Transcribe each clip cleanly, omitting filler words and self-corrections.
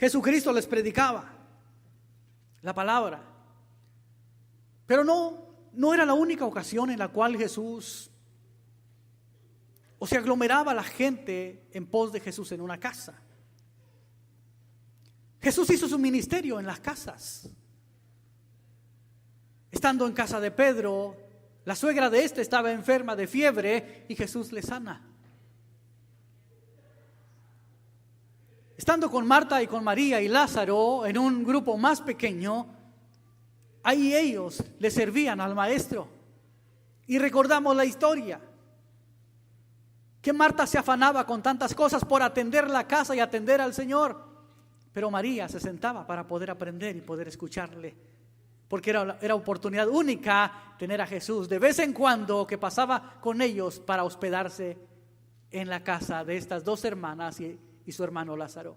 Jesucristo les predicaba la palabra. Pero no era la única ocasión en la cual Jesús se aglomeraba la gente en pos de Jesús en una casa. Jesús hizo su ministerio en las casas. Estando en casa de Pedro, la suegra de este estaba enferma de fiebre y Jesús le sana. Estando con Marta y con María y Lázaro en un grupo más pequeño, ahí ellos le servían al maestro. Y recordamos la historia, que Marta se afanaba con tantas cosas por atender la casa y atender al Señor, pero María se sentaba para poder aprender y poder escucharle, porque era oportunidad única tener a Jesús de vez en cuando, que pasaba con ellos para hospedarse en la casa de estas dos hermanas y su hermano Lázaro.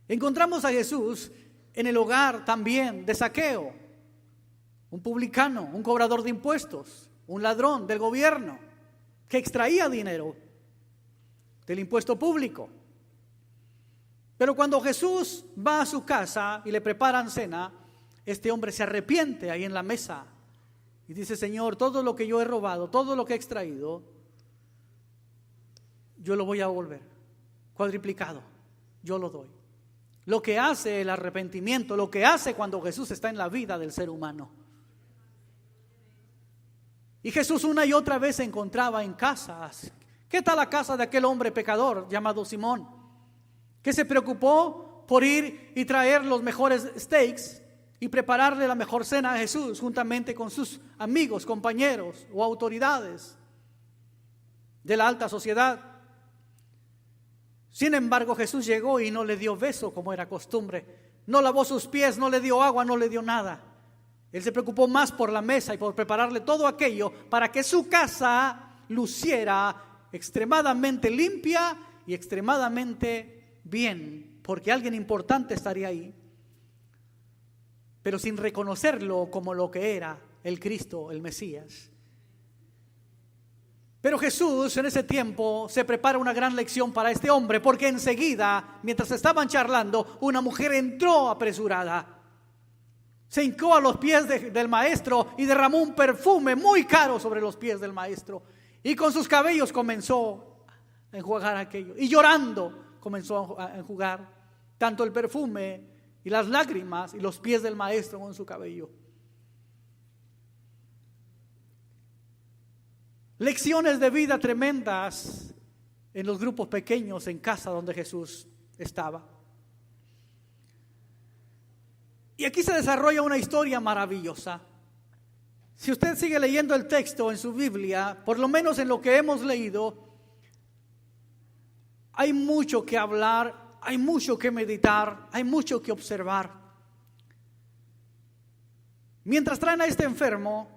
Encontramos a Jesús en el hogar también de Zaqueo, un publicano, un cobrador de impuestos, un ladrón del gobierno que extraía dinero del impuesto público. Pero cuando Jesús va a su casa y le preparan cena, este hombre se arrepiente ahí en la mesa y dice: Señor, todo lo que yo he robado, todo lo que he extraído, yo lo voy a devolver cuadriplicado, yo lo doy. Lo que hace el arrepentimiento, lo que hace cuando Jesús está en la vida del ser humano. Y Jesús una y otra vez se encontraba en casas. ¿Qué tal la casa de aquel hombre pecador llamado Simón, que se preocupó por ir y traer los mejores steaks y prepararle la mejor cena a Jesús juntamente con sus amigos, compañeros o autoridades de la alta sociedad? Sin embargo, Jesús llegó y no le dio beso como era costumbre, no lavó sus pies, no le dio agua, no le dio nada. Él se preocupó más por la mesa y por prepararle todo aquello para que su casa luciera extremadamente limpia y extremadamente bien, porque alguien importante estaría ahí, pero sin reconocerlo como lo que era el Cristo, el Mesías. Pero Jesús en ese tiempo se prepara una gran lección para este hombre, porque enseguida, mientras estaban charlando, una mujer entró apresurada, se hincó a los pies del maestro y derramó un perfume muy caro sobre los pies del maestro, y con sus cabellos comenzó a enjuagar aquello, y llorando comenzó a enjugar tanto el perfume y las lágrimas y los pies del maestro con su cabello. Lecciones de vida tremendas en los grupos pequeños en casa donde Jesús estaba. Y aquí se desarrolla una historia maravillosa. Si usted sigue leyendo el texto en su Biblia, por lo menos en lo que hemos leído, hay mucho que hablar, hay mucho que meditar, hay mucho que observar. Mientras traen a este enfermo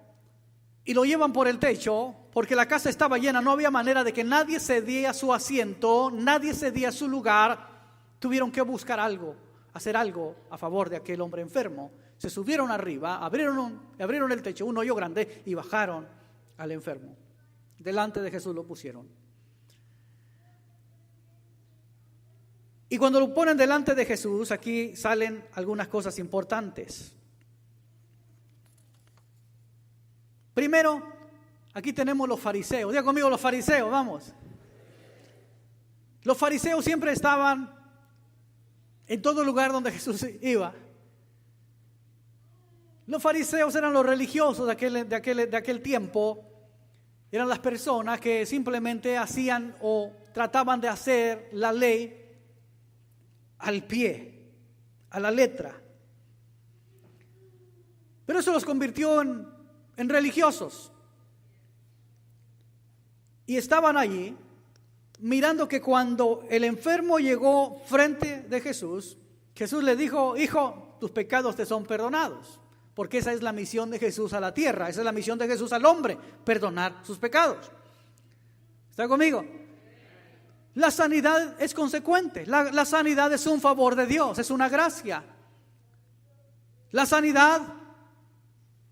y lo llevan por el techo, porque la casa estaba llena, no había manera de que nadie cedía su asiento, nadie cedía su lugar, tuvieron que buscar algo, hacer algo a favor de aquel hombre enfermo. Se subieron arriba, abrieron el techo, un hoyo grande, y bajaron al enfermo. Delante de Jesús lo pusieron. Y cuando lo ponen delante de Jesús, aquí salen algunas cosas importantes. Primero, aquí tenemos los fariseos. Diga conmigo, los fariseos, vamos. Los fariseos siempre estaban en todo lugar donde Jesús iba. Los fariseos eran los religiosos de aquel tiempo. Eran las personas que simplemente hacían o trataban de hacer la ley al pie, a la letra. Pero eso los convirtió en religiosos. Y estaban allí mirando que cuando el enfermo llegó frente de Jesús, Jesús le dijo: hijo, tus pecados te son perdonados. Porque esa es la misión de Jesús a la tierra, esa es la misión de Jesús al hombre, perdonar sus pecados. ¿Está conmigo? La sanidad es consecuente, la sanidad es un favor de Dios, es una gracia. La sanidad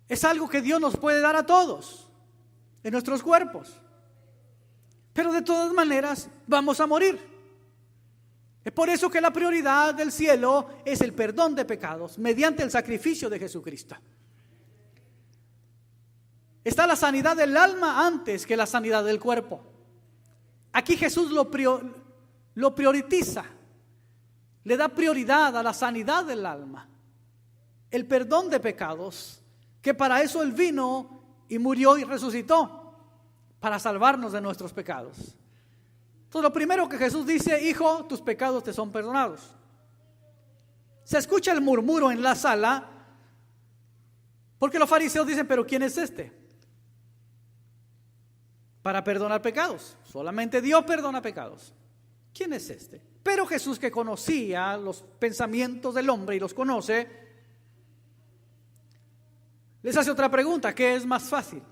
es algo que Dios nos puede dar a todos en nuestros cuerpos. Pero de todas maneras vamos a morir. Es por eso que la prioridad del cielo es el perdón de pecados mediante el sacrificio de Jesucristo. Está la sanidad del alma antes que la sanidad del cuerpo. Aquí Jesús lo prioriza, le da prioridad a la sanidad del alma, el perdón de pecados, que para eso Él vino y murió y resucitó, para salvarnos de nuestros pecados. Entonces lo primero que Jesús dice: hijo, tus pecados te son perdonados. Se escucha el murmuro en la sala, porque los fariseos dicen: pero ¿quién es este para perdonar pecados? Solamente Dios perdona pecados. ¿Quién es este? Pero Jesús, que conocía los pensamientos del hombre y los conoce, les hace otra pregunta: ¿qué es más fácil?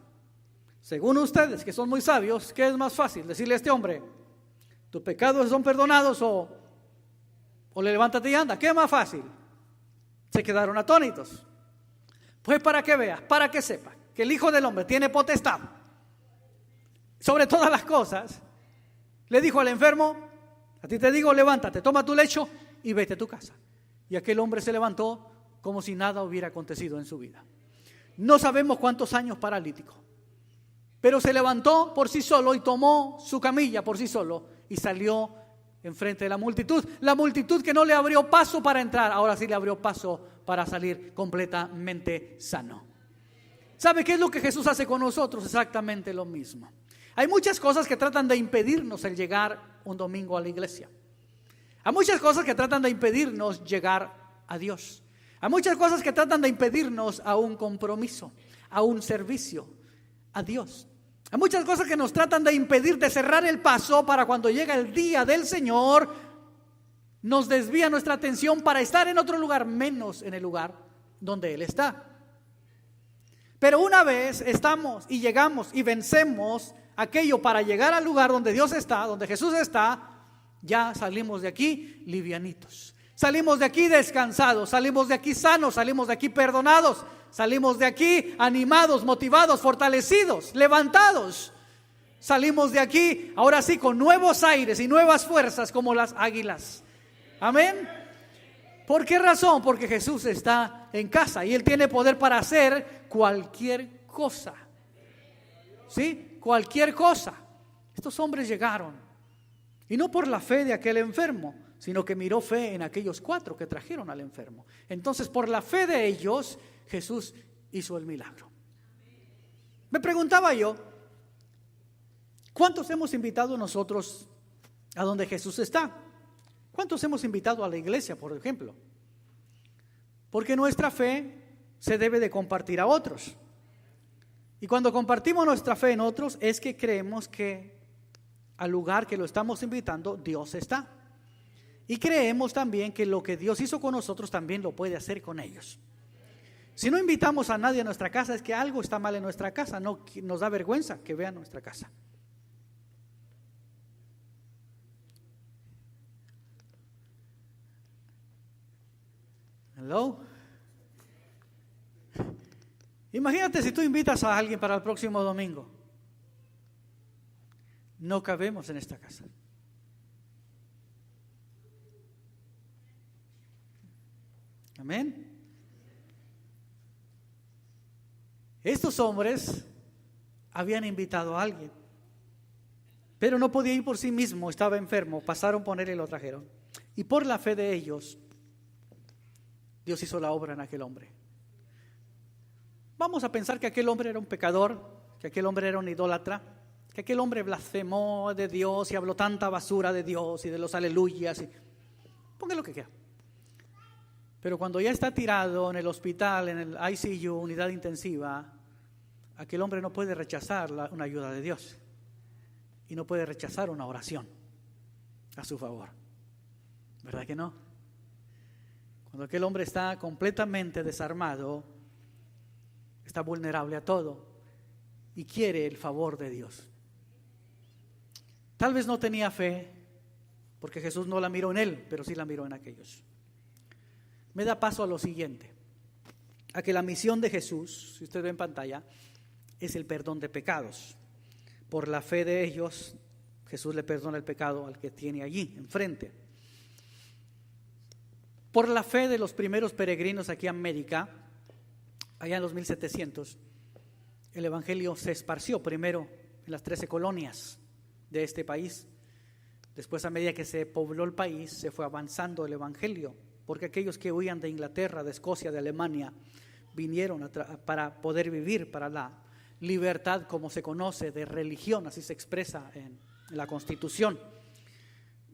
Según ustedes, que son muy sabios, ¿qué es más fácil? Decirle a este hombre: tus pecados son perdonados, o le levántate y anda. ¿Qué es más fácil? Se quedaron atónitos. Pues para que veas, para que sepas que el Hijo del Hombre tiene potestad sobre todas las cosas, le dijo al enfermo: a ti te digo, levántate, toma tu lecho y vete a tu casa. Y aquel hombre se levantó como si nada hubiera acontecido en su vida. No sabemos cuántos años paralítico, pero se levantó por sí solo y tomó su camilla por sí solo y salió enfrente de la multitud que no le abrió paso para entrar, ahora sí le abrió paso para salir completamente sano. ¿Sabe qué es lo que Jesús hace con nosotros? Exactamente lo mismo. Hay muchas cosas que tratan de impedirnos el llegar un domingo a la iglesia. Hay muchas cosas que tratan de impedirnos llegar a Dios. Hay muchas cosas que tratan de impedirnos a un compromiso, a un servicio a Dios. Hay muchas cosas que nos tratan de impedir, de cerrar el paso para cuando llega el día del Señor, nos desvía nuestra atención para estar en otro lugar, menos en el lugar donde Él está. Pero una vez estamos y llegamos y vencemos aquello para llegar al lugar donde Dios está, donde Jesús está, ya salimos de aquí livianitos. Salimos de aquí descansados, salimos de aquí sanos, salimos de aquí perdonados, salimos de aquí animados, motivados, fortalecidos, levantados. Salimos de aquí ahora sí con nuevos aires y nuevas fuerzas como las águilas. Amén. ¿Por qué razón? Porque Jesús está en casa y Él tiene poder para hacer cualquier cosa. ¿Sí? Cualquier cosa. Estos hombres llegaron, y no por la fe de aquel enfermo, sino que miró fe en aquellos 4 que trajeron al enfermo. Entonces, por la fe de ellos, Jesús hizo el milagro. Me preguntaba yo, ¿cuántos hemos invitado nosotros a donde Jesús está? ¿Cuántos hemos invitado a la iglesia, por ejemplo? Porque nuestra fe se debe de compartir a otros. Y cuando compartimos nuestra fe en otros, es que creemos que al lugar que lo estamos invitando, Dios está. Y creemos también que lo que Dios hizo con nosotros también lo puede hacer con ellos. Si no invitamos a nadie a nuestra casa, es que algo está mal en nuestra casa. No, nos da vergüenza que vean nuestra casa. Hello. Imagínate si tú invitas a alguien para el próximo domingo. No cabemos en esta casa. Amén. Estos hombres habían invitado a alguien, pero no podía ir por sí mismo, estaba enfermo. Pasaron por él y lo trajeron. Y por la fe de ellos, Dios hizo la obra en aquel hombre. Vamos a pensar que aquel hombre era un pecador, que aquel hombre era un idólatra, que aquel hombre blasfemó de Dios y habló tanta basura de Dios y de los aleluyas. Ponga lo que quiera. Pero cuando ya está tirado en el hospital, en el ICU, unidad intensiva, aquel hombre no puede rechazar una ayuda de Dios y no puede rechazar una oración a su favor. ¿Verdad que no? Cuando aquel hombre está completamente desarmado, está vulnerable a todo y quiere el favor de Dios. Tal vez no tenía fe, porque Jesús no la miró en él, pero sí la miró en aquellos. Me da paso a lo siguiente, a que la misión de Jesús, si usted ve en pantalla, es el perdón de pecados. Por la fe de ellos, Jesús le perdona el pecado al que tiene allí enfrente. Por la fe de los primeros peregrinos aquí en América, allá en los 1700, el evangelio se esparció primero en las 13 colonias de este país. Después, a medida que se pobló el país, se fue avanzando el evangelio, porque aquellos que huían de Inglaterra, de Escocia, de Alemania, vinieron para poder vivir, para la libertad, como se conoce, de religión, así se expresa en la Constitución.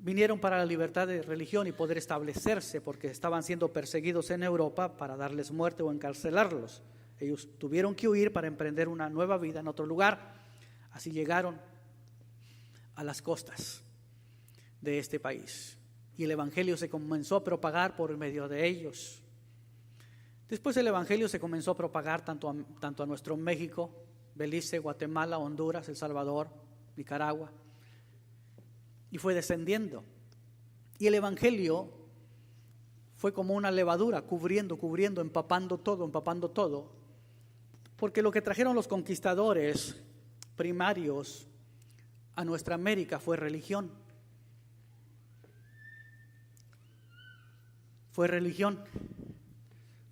Vinieron para la libertad de religión y poder establecerse, porque estaban siendo perseguidos en Europa para darles muerte o encarcelarlos. Ellos tuvieron que huir para emprender una nueva vida en otro lugar. Así llegaron a las costas de este país y el evangelio se comenzó a propagar por medio de ellos. Después el evangelio se comenzó a propagar tanto a nuestro México, Belice, Guatemala, Honduras, El Salvador, Nicaragua, y fue descendiendo. Y el evangelio fue como una levadura, cubriendo, empapando todo, porque lo que trajeron los conquistadores primarios a nuestra América fue religión.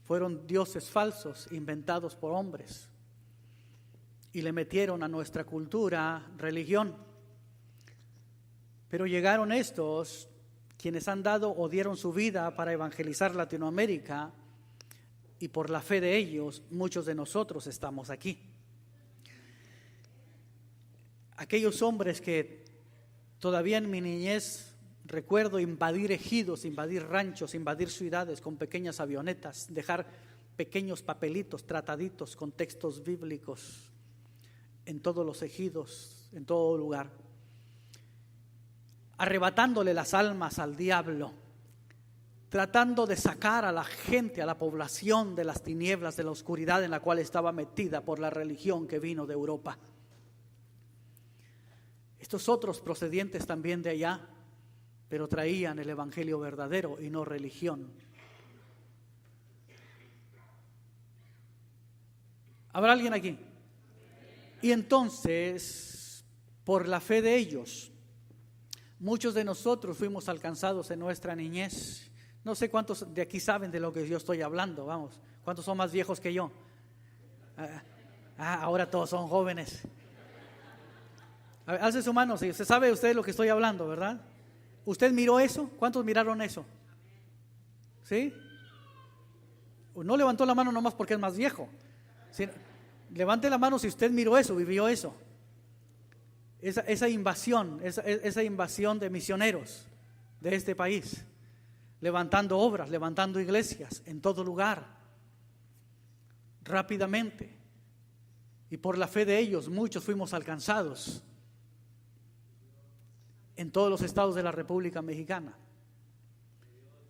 Fueron dioses falsos inventados por hombres y le metieron a nuestra cultura religión. Pero llegaron estos, quienes han dado o dieron su vida para evangelizar Latinoamérica, y por la fe de ellos, muchos de nosotros estamos aquí. Aquellos hombres que todavía en mi niñez recuerdo invadir ejidos, invadir ranchos, invadir ciudades con pequeñas avionetas, dejar pequeños papelitos, trataditos con textos bíblicos en todos los ejidos, en todo lugar, arrebatándole las almas al diablo, tratando de sacar a la gente, a la población de las tinieblas, de la oscuridad en la cual estaba metida por la religión que vino de Europa. Estos otros procedientes también de allá, pero traían el evangelio verdadero y no religión. ¿Habrá alguien aquí? Y entonces, por la fe de ellos, muchos de nosotros fuimos alcanzados en nuestra niñez. No sé cuántos de aquí saben de lo que yo estoy hablando, vamos. ¿Cuántos son más viejos que yo? Ahora todos son jóvenes. A ver, alce su mano, si usted sabe lo que estoy hablando, ¿verdad? ¿Usted miró eso? ¿Cuántos miraron eso? ¿Sí? No levantó la mano nomás porque es más viejo. ¿Sí? Levante la mano si usted miró eso, vivió eso. Esa invasión de misioneros de este país, levantando obras, levantando iglesias en todo lugar, rápidamente. Y por la fe de ellos, muchos fuimos alcanzados en todos los estados de la República Mexicana.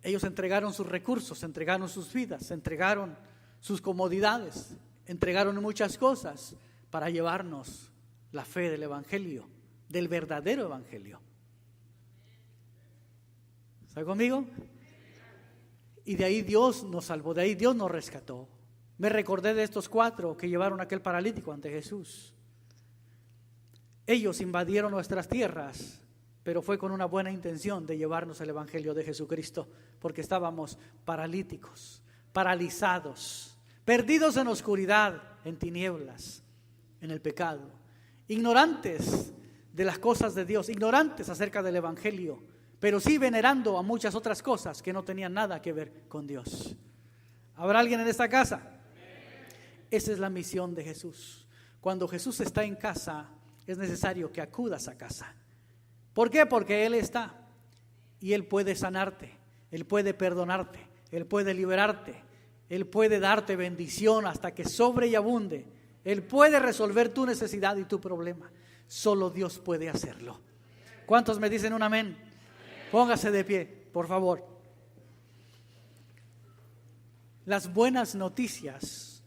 Ellos entregaron sus recursos, entregaron sus vidas, entregaron sus comodidades, entregaron muchas cosas para llevarnos la fe del evangelio, del verdadero evangelio. ¿Está conmigo? Y de ahí Dios nos salvó, de ahí Dios nos rescató. Me recordé de estos 4 que llevaron a aquel paralítico ante Jesús. Ellos invadieron nuestras tierras, pero fue con una buena intención de llevarnos el evangelio de Jesucristo, porque estábamos paralíticos, paralizados, perdidos en oscuridad, en tinieblas, en el pecado, ignorantes de las cosas de Dios, ignorantes acerca del evangelio, pero sí venerando a muchas otras cosas que no tenían nada que ver con Dios. ¿Habrá alguien en esta casa? Esa es la misión de Jesús. Cuando Jesús está en casa, es necesario que acudas a casa. ¿Por qué? Porque Él está y Él puede sanarte, Él puede perdonarte, Él puede liberarte, Él puede darte bendición hasta que sobre y abunde. Él puede resolver tu necesidad y tu problema. Solo Dios puede hacerlo. ¿Cuántos me dicen un amén? Póngase de pie, por favor. Las buenas noticias.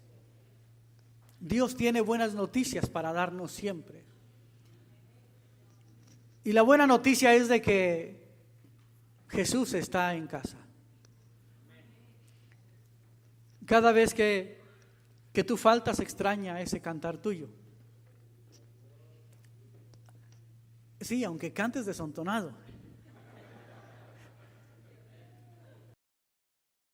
Dios tiene buenas noticias para darnos siempre. Y la buena noticia es de que Jesús está en casa. Cada vez que tú faltas, extraña ese cantar tuyo. Sí, aunque cantes desentonado,